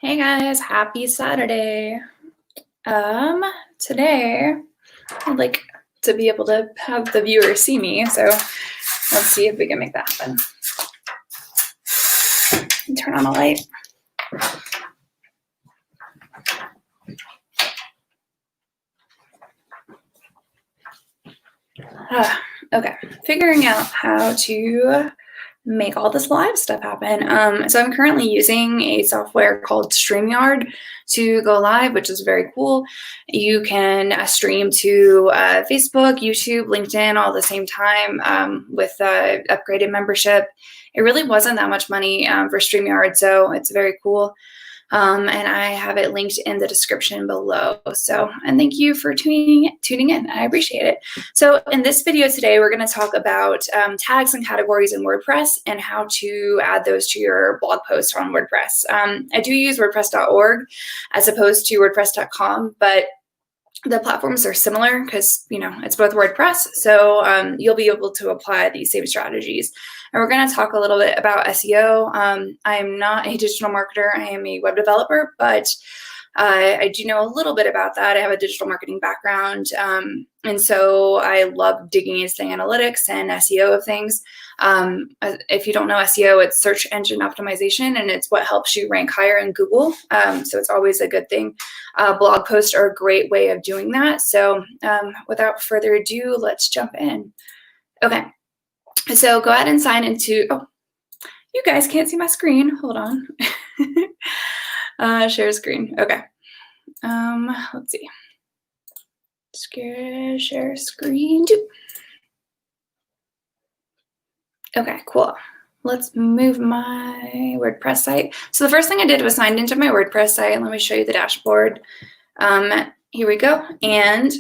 Hey guys, happy Saturday. Today I'd like to be able to have the viewer see me, so let's see if we can make that happen. Turn on a light. Okay, figuring out how to make all this live stuff happen. So I'm currently using a software called StreamYard to go live, which is very cool. You can stream to Facebook, YouTube, LinkedIn all at the same time with upgraded membership. It really wasn't that much money for StreamYard, so it's very cool. And I have it linked in the description below. And thank you for tuning in. I appreciate it. So in this video today, we're going to talk about tags and categories in WordPress and how to add those to your blog post on WordPress. I do use WordPress.org as opposed to WordPress.com, but the platforms are similar because, it's both WordPress. So you'll be able to apply these same strategies. And we're going to talk a little bit about SEO. I'm not a digital marketer. I am a web developer, but I do know a little bit about that. I have a digital marketing background. And so I love digging into the analytics and SEO of things. If you don't know SEO, it's search engine optimization, and it's what helps you rank higher in Google. So it's always a good thing. Blog posts are a great way of doing that. So without further ado, let's jump in. Okay, so go ahead and sign into, oh, you guys can't see my screen. Hold on. Share screen. Okay. Let's see. Share screen too. Okay, cool. Let's move my WordPress site. So the first thing I did was signed into my WordPress site. Let me show you the dashboard. Here we go. And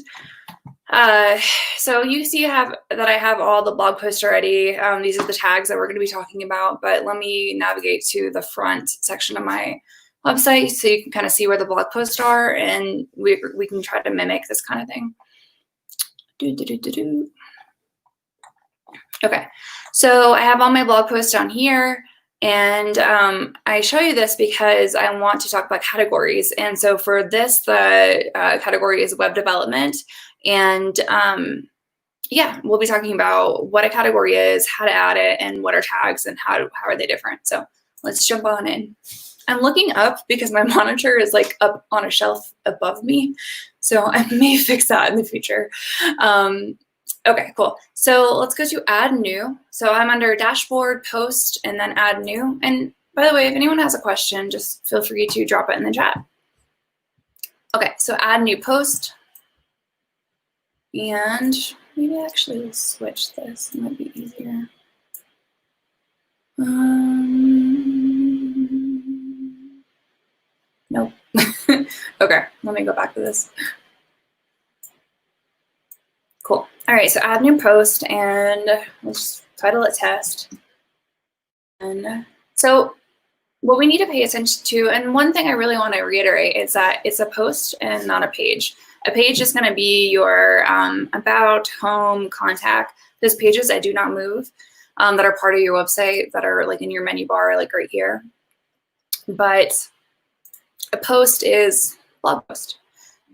so you see that I have all the blog posts already. These are the tags that we're going to be talking about, but let me navigate to the front section of my website so you can kind of see where the blog posts are, and we can try to mimic this kind of thing. Okay, so I have all my blog posts down here, and I show you this because I want to talk about categories. And so for this, the category is web development. And yeah, we'll be talking about what a category is, how to add it, and what are tags, and how are they different. So let's jump on in. I'm looking up because my monitor is like up on a shelf above me. So I may fix that in the future. Okay, cool. So let's go to add new. So I'm under dashboard, post, and then add new. And by the way, if anyone has a question, just feel free to drop it in the chat. Okay, so add new post. And maybe actually we'll switch this. It might be easier. Nope. Okay, let me go back to this. Cool. All right, so add new post, and let's title it test. And so what we need to pay attention to, and one thing I really want to reiterate, is that it's a post and not a page. A page is going to be your about, home, contact. Those pages that do not move, that are part of your website, that are like in your menu bar, like right here. But a post is blog post.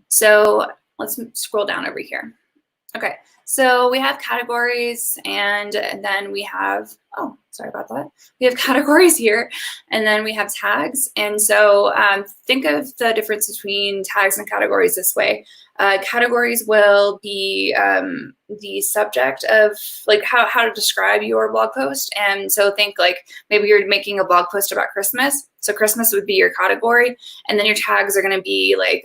So let's scroll down over here. Okay, so we have categories, and then we have, oh, sorry about that. We have categories here, and then we have tags. And so think of the difference between tags and categories this way. Categories will be the subject of like how to describe your blog post. And so think like maybe you're making a blog post about Christmas. So Christmas would be your category, and then your tags are going to be like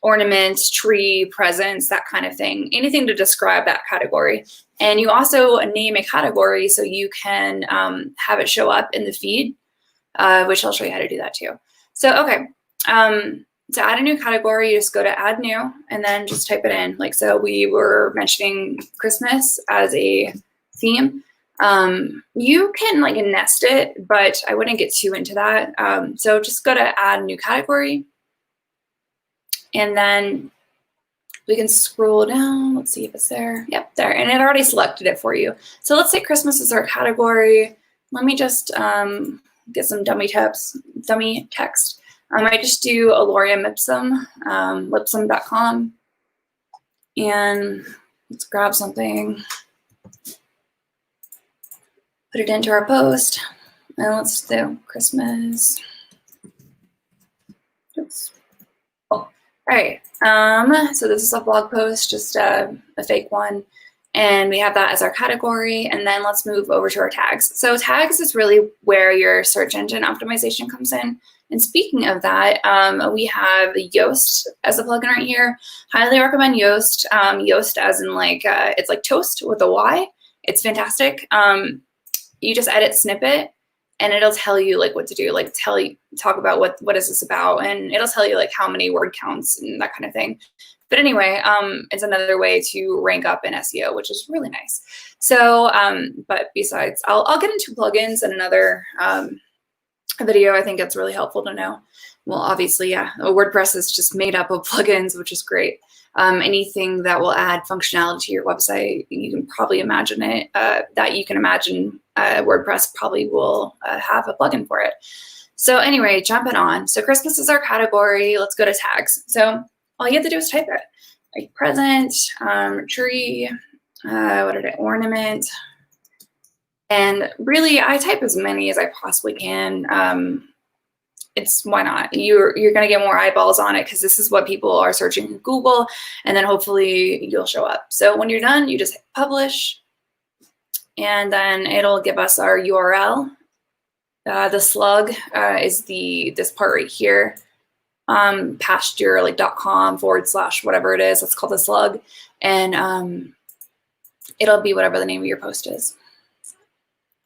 ornaments, tree, presents, that kind of thing, anything to describe that category. And you also name a category so you can have it show up in the feed, which I'll show you how to do that too. So, okay, to add a new category, you just go to add new and then just type it in. Like, so we were mentioning Christmas as a theme. You can like nest it, but I wouldn't get too into that. So just go to add new category. And then we can scroll down. Let's see if it's there. Yep, there. And it already selected it for you. So let's say Christmas is our category. Let me just get some dummy text. I might just do Alorium Ipsum, lipsum.com, and let's grab something, put it into our post, and let's do Christmas. Oops. Oh, all right. So this is a blog post, just a fake one. And we have that as our category. And then let's move over to our tags. So tags is really where your search engine optimization comes in. And speaking of that, we have Yoast as a plugin right here. Highly recommend Yoast. Yoast as in like, it's like toast with a Y. It's fantastic. You just edit snippet and it'll tell you like what to do, like talk about what is this about, and it'll tell you like how many word counts and that kind of thing. But anyway, it's another way to rank up in SEO, which is really nice. So, but besides, I'll get into plugins in another video. I think it's really helpful to know. Well, obviously, yeah, WordPress is just made up of plugins, which is great. Anything that will add functionality to your website, you can probably imagine it, that you can imagine WordPress probably will have a plugin for it. So anyway, jumping on. So Christmas is our category. Let's go to tags. So all you have to do is type it, like present, tree, ornament. And really, I type as many as I possibly can. Why not? You're going to get more eyeballs on it because this is what people are searching in Google, and then hopefully you'll show up. So when you're done, you just hit publish, and then it'll give us our URL. The slug is this part right here, pasture like .com / whatever it is. Let's call the slug, and it'll be whatever the name of your post is.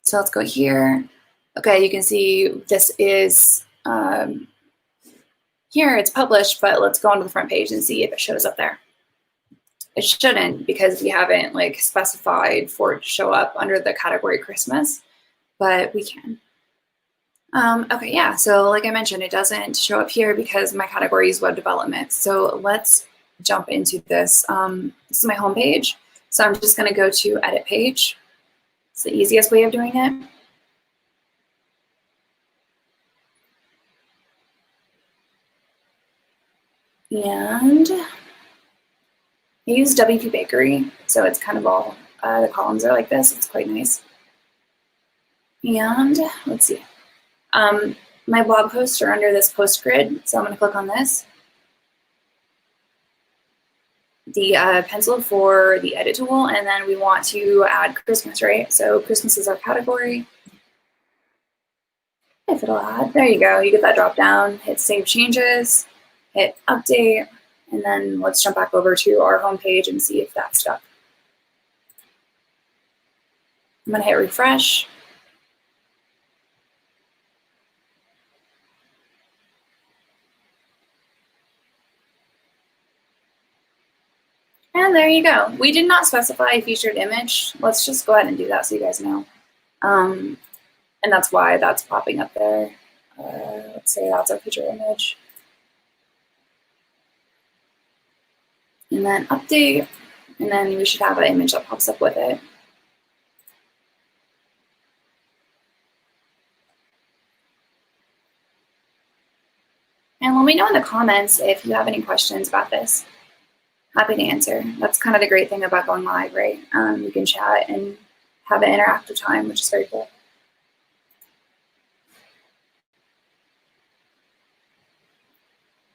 So let's go here. Okay, you can see this is here it's published, but let's go onto the front page and see if it shows up there. It shouldn't because we haven't like specified for it to show up under the category Christmas, but we can. Okay, yeah, so like I mentioned, it doesn't show up here because my category is web development. So let's jump into this. This is my home page. So I'm just gonna go to edit page. It's the easiest way of doing it. And I use WP Bakery, so it's kind of all, the columns are like this. It's quite nice. And let's see. My blog posts are under this post grid, so I'm going to click on this. The pencil for the edit tool, and then we want to add Christmas, right? So Christmas is our category. If it'll add, there you go. You get that drop down, hit Save Changes, hit Update, and then let's jump back over to our home page and see if that's stuck. I'm going to hit Refresh. And there you go. We did not specify a featured image. Let's just go ahead and do that so you guys know. And that's why that's popping up there. Let's say that's our featured image. And then update, and then we should have an image that pops up with it. And let me know in the comments if you have any questions about this. Happy to answer. That's kind of the great thing about going live, right? You can chat and have an interactive time, which is very cool.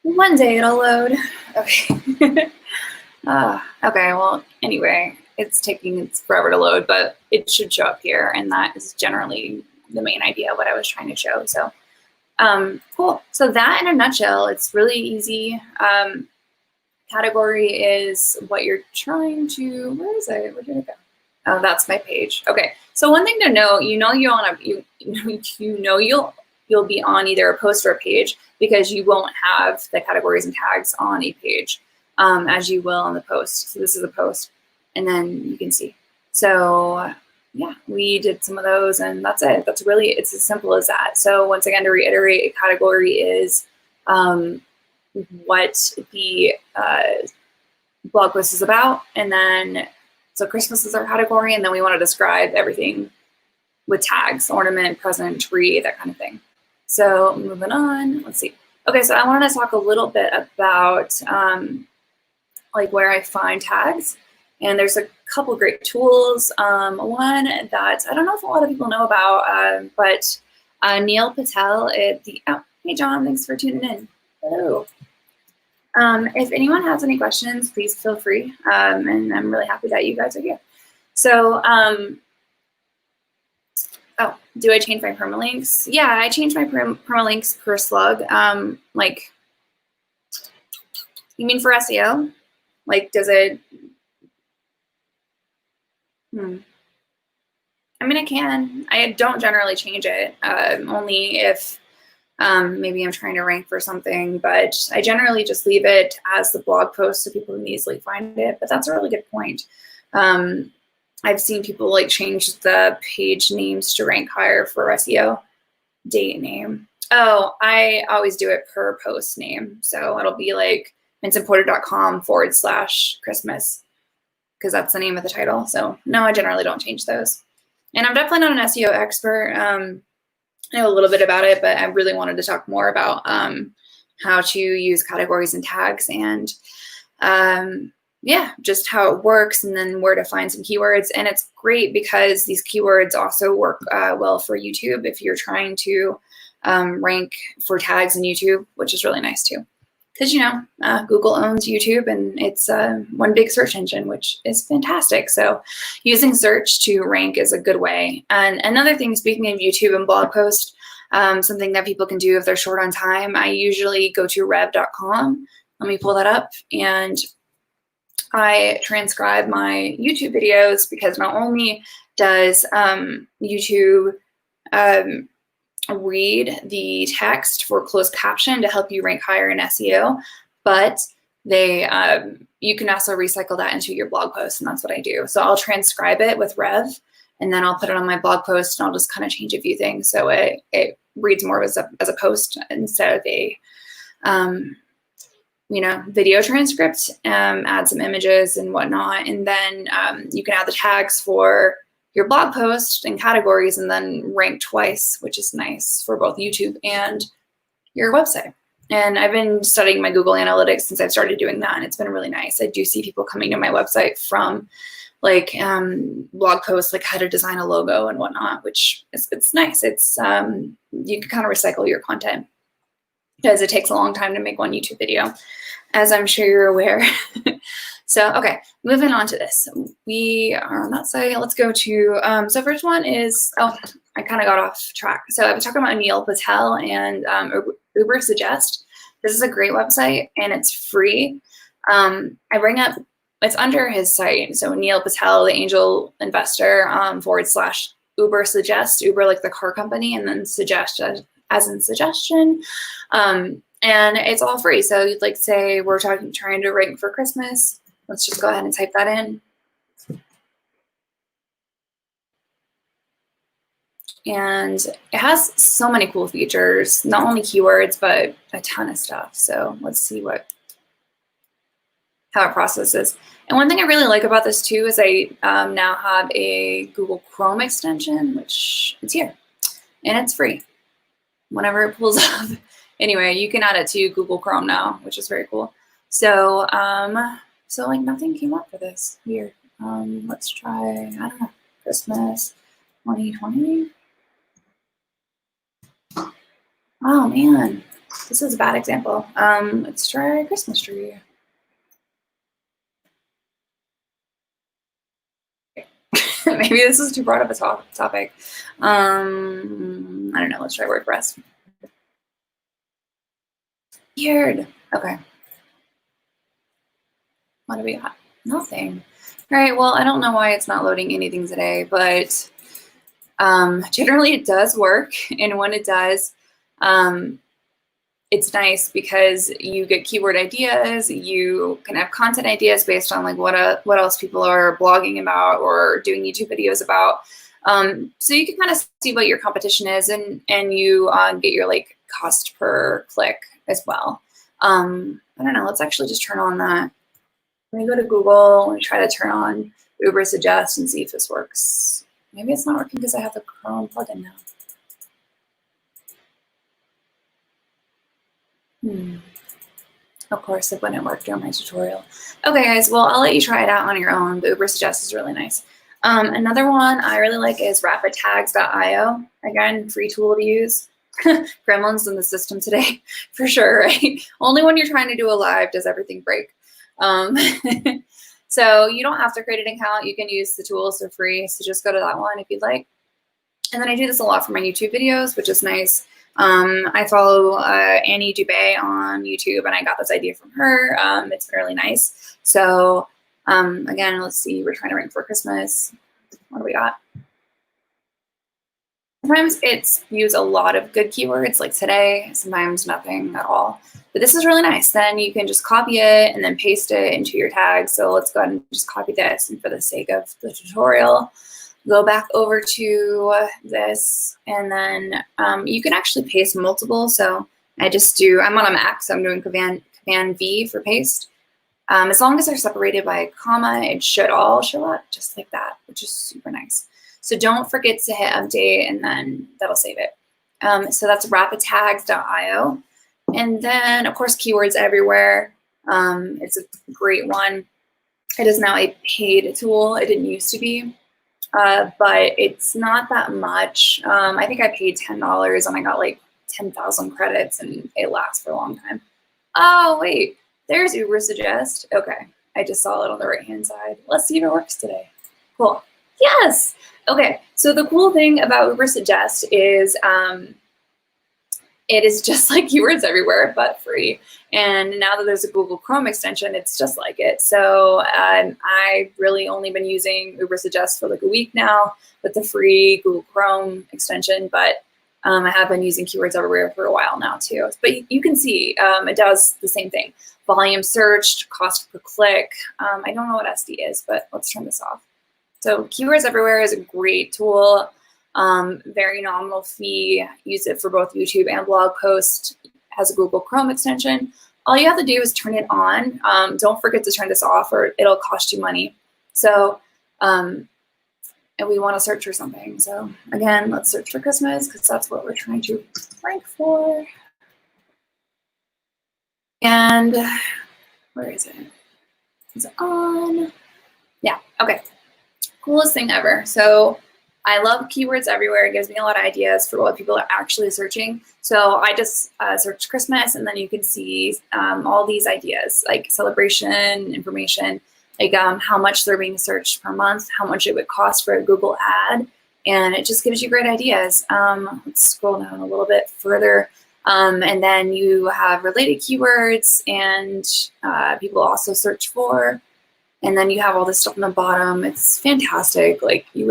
One day it'll load. Okay. Okay, well, anyway, it's taking forever to load, but it should show up here, and that is generally the main idea of what I was trying to show. So, cool. So that in a nutshell, it's really easy. Category is what you're trying to, where is it? Where did it go? Oh, that's my page. Okay. So one thing to know, you'll be on either a post or a page because you won't have the categories and tags on a page as you will on the post. So this is a post, and then you can see. So yeah, we did some of those, and that's it. That's really, it's as simple as that. So once again, to reiterate, a category is what the blog post is about, and then so Christmas is our category, and then we want to describe everything with tags, ornament, present, tree, that kind of thing. So moving on, let's see. Okay, so I wanted to talk a little bit about like where I find tags. And there's a couple great tools. One that I don't know if a lot of people know about, but Neil Patel at the, oh, hey John, thanks for tuning in. Hello. If anyone has any questions, please feel free. And I'm really happy that you guys are here. So, oh, do I change my permalinks? Yeah, I change my permalinks per slug. Like, you mean for SEO? Like, does it? I mean, I can. I don't generally change it, only if maybe I'm trying to rank for something, but I generally just leave it as the blog post so people can easily find it. But that's a really good point. I've seen people like change the page names to rank higher for SEO. Date name. Oh, I always do it per post name. So it'll be like vincentporter.com/Christmas because that's the name of the title. So no, I generally don't change those. And I'm definitely not an SEO expert. I know a little bit about it, but I really wanted to talk more about how to use categories and tags and yeah, just how it works and then where to find some keywords. And it's great because these keywords also work well for YouTube if you're trying to rank for tags in YouTube, which is really nice too. Because, you know, Google owns YouTube and it's one big search engine, which is fantastic. So using search to rank is a good way. And another thing, speaking of YouTube and blog posts, something that people can do if they're short on time, I usually go to rev.com. Let me pull that up. And I transcribe my YouTube videos because not only does YouTube read the text for closed caption to help you rank higher in SEO, but they you can also recycle that into your blog post, and that's what I do. So I'll transcribe it with Rev, and then I'll put it on my blog post, and I'll just kind of change a few things so it reads more as a post instead of a you know, video transcript. Add some images and whatnot, and then you can add the tags for your blog post and categories and then rank twice, which is nice for both YouTube and your website. And I've been studying my Google Analytics since I've started doing that, and it's been really nice. I do see people coming to my website from like blog posts, like how to design a logo and whatnot, which it's nice. It's you can kind of recycle your content because it takes a long time to make one YouTube video, as I'm sure you're aware. So, okay, moving on to this. We are on that site. Let's go to, so first one is, oh, I kind of got off track. So I was talking about Neil Patel and Uber Suggest. This is a great website and it's free. I bring up, it's under his site. So Neil Patel, the angel investor, / Uber Suggest, Uber like the car company, and then Suggest as in suggestion. And it's all free. So you'd like say we're trying to rank for Christmas. Let's just go ahead and type that in. And it has so many cool features, not only keywords, but a ton of stuff. So let's see how it processes. And one thing I really like about this too is I now have a Google Chrome extension, which is here, and it's free whenever it pulls up. Anyway, you can add it to Google Chrome now, which is very cool. So, so like nothing came up for this. Weird. Let's try, I don't know, Christmas 2020. Oh man, this is a bad example. Let's try Christmas tree. Maybe this is too broad of a topic. I don't know, let's try WordPress. Weird. Okay. What do we got? Nothing. All right, well, I don't know why it's not loading anything today, but generally it does work. And when it does, it's nice because you get keyword ideas, you can have content ideas based on like what else people are blogging about or doing YouTube videos about. So you can kind of see what your competition is and you get your like cost per click as well. I don't know, let's actually just turn on that. Let me go to Google and try to turn on Uber Suggest and see if this works. Maybe it's not working because I have the Chrome plugin now. Of course, it wouldn't work during my tutorial. Okay, guys, well, I'll let you try it out on your own, but Ubersuggest is really nice. Another one I really like is rapidtags.io. Again, free tool to use. Gremlins in the system today, for sure, right? Only when you're trying to do a live does everything break. So you don't have to create an account. You can use the tools for free, so just go to that one if you'd like. And then I do this a lot for my YouTube videos, which is nice. I follow Annie Dubé on YouTube, and I got this idea from her. It's been really nice. So again, let's see, we're trying to rank for Christmas. What do we got? Sometimes it's use a lot of good keywords like today, sometimes nothing at all. But this is really nice. Then you can just copy it and then paste it into your tags. So let's go ahead and just copy this. And for the sake of the tutorial, go back over to this, and then you can actually paste multiple. So I'm on a Mac, so I'm doing Command V for paste. As long as they're separated by a comma, it should all show up just like that, which is super nice. So don't forget to hit update, and then that'll save it. So that's rapidtags.io. And then, of course, Keywords Everywhere. It's a great one. It is now a paid tool. It didn't used to be. But it's not that much. I think I paid $10 and I got like 10,000 credits, and it lasts for a long time. Oh, wait, there's Ubersuggest. Okay, I just saw it on the right-hand side. Let's see if it works today. Cool. Yes. Okay, so the cool thing about Ubersuggest is it is just like Keywords Everywhere, but free. And now that there's a Google Chrome extension, it's just like it. So I've really only been using Ubersuggest for like a week now with the free Google Chrome extension, but I have been using Keywords Everywhere for a while now too. But you can see it does the same thing. Volume searched, cost per click. I don't know what SD is, but let's turn this off. So Keywords Everywhere is a great tool. Very nominal fee. Use it for both YouTube and blog posts. Has a Google Chrome extension. All you have to do is turn it on. Don't forget to turn this off, or it'll cost you money. So, and we want to search for something. So again, let's search for Christmas, because that's what we're trying to rank for. And where is it? Is it on? Yeah. Okay. Coolest thing ever. So I love Keywords Everywhere. It gives me a lot of ideas for what people are actually searching. So I just searched Christmas, and then you can see all these ideas like celebration, information, like how much they're being searched per month, how much it would cost for a Google ad, and it just gives you great ideas. Let's scroll down a little bit further. And then you have related keywords, and people also search for. And then you have all this stuff on the bottom. It's fantastic. Like you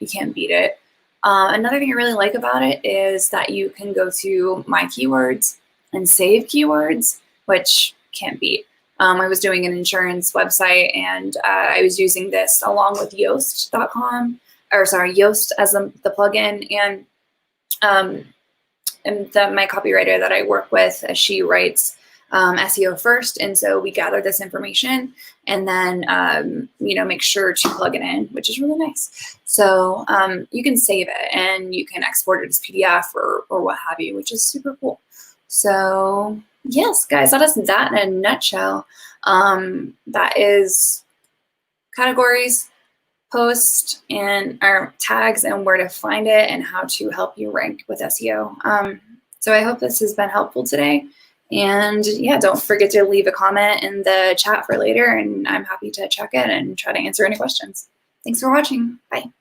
can't beat it. Another thing I really like about it is that you can go to My Keywords and save keywords, which can't beat. I was doing an insurance website, and I was using this along with Yoast.com, or sorry, Yoast as the plugin, and my copywriter that I work with, she writes SEO first, and so we gather this information and then make sure to plug it in, which is really nice. So you can save it, and you can export it as PDF or what have you, which is super cool. So yes, guys, that is that in a nutshell. That is categories, posts, and our tags, and where to find it, and how to help you rank with SEO. So I hope this has been helpful today. And yeah, don't forget to leave a comment in the chat for later, and I'm happy to check it and try to answer any questions. Thanks for watching. Bye.